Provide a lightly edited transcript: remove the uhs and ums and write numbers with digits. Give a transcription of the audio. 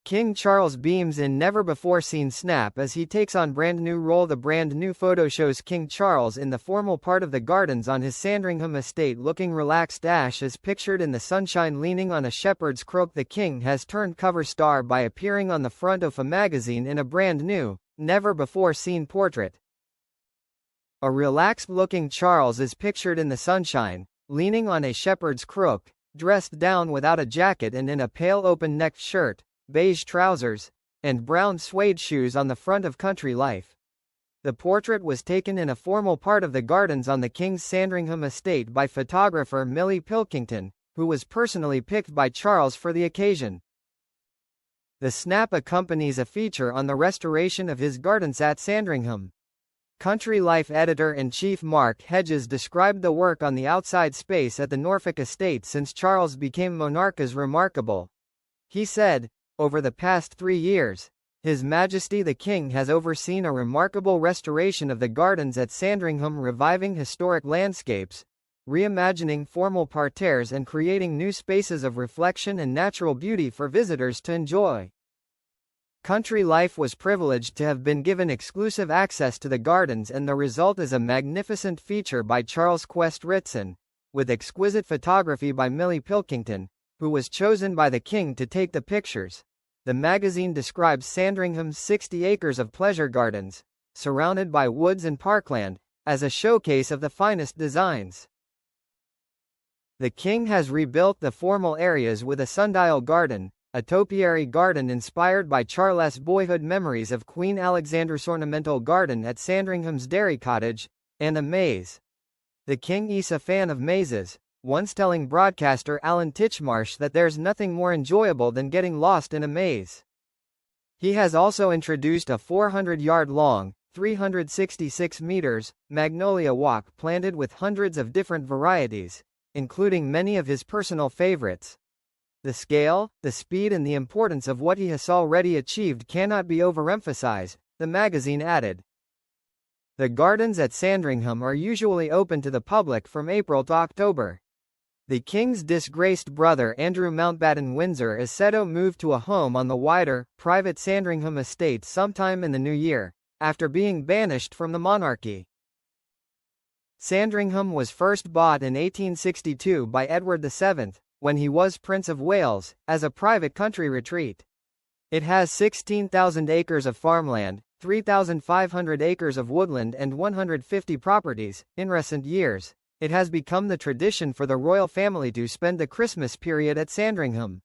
King Charles beams in never-before-seen snap as he takes on brand-new role. The brand-new photo shows King Charles in the formal part of the gardens on his Sandringham estate looking relaxed. As pictured in the sunshine leaning on a shepherd's crook. The king has turned cover star by appearing on the front of a magazine in a brand-new, never-before-seen portrait. A relaxed-looking Charles is pictured in the sunshine, leaning on a shepherd's crook, dressed down without a jacket and in a pale open-necked shirt, beige trousers, and brown suede shoes on the front of Country Life. The portrait was taken in a formal part of the gardens on the King's Sandringham estate by photographer Millie Pilkington, who was personally picked by Charles for the occasion. The snap accompanies a feature on the restoration of his gardens at Sandringham. Country Life editor-in-chief Mark Hedges described the work on the outside space at the Norfolk estate since Charles became monarch as remarkable. He said, "Over the past 3 years, His Majesty the King has overseen a remarkable restoration of the gardens at Sandringham, reviving historic landscapes, reimagining formal parterres and creating new spaces of reflection and natural beauty for visitors to enjoy." Country Life was privileged to have been given exclusive access to the gardens, and the result is a magnificent feature by Charles Quest Ritson, with exquisite photography by Millie Pilkington, who was chosen by the King to take the pictures. The magazine describes Sandringham's 60 acres of pleasure gardens, surrounded by woods and parkland, as a showcase of the finest designs. The King has rebuilt the formal areas with a sundial garden, a topiary garden inspired by Charles' boyhood memories of Queen Alexandra's ornamental garden at Sandringham's Dairy Cottage, and a maze. The King is a fan of mazes, once telling broadcaster Alan Titchmarsh that there's nothing more enjoyable than getting lost in a maze. He has also introduced a 400-yard-long, 366 meters, magnolia walk planted with hundreds of different varieties, including many of his personal favorites. The scale, the speed and the importance of what he has already achieved cannot be overemphasized, the magazine added. The gardens at Sandringham are usually open to the public from April to October. The King's disgraced brother Andrew Mountbatten Windsor is said to move to a home on the wider, private Sandringham estate sometime in the new year, after being banished from the monarchy. Sandringham was first bought in 1862 by Edward VII, when he was Prince of Wales, as a private country retreat. It has 16,000 acres of farmland, 3,500 acres of woodland and 150 properties. In recent years, it has become the tradition for the royal family to spend the Christmas period at Sandringham.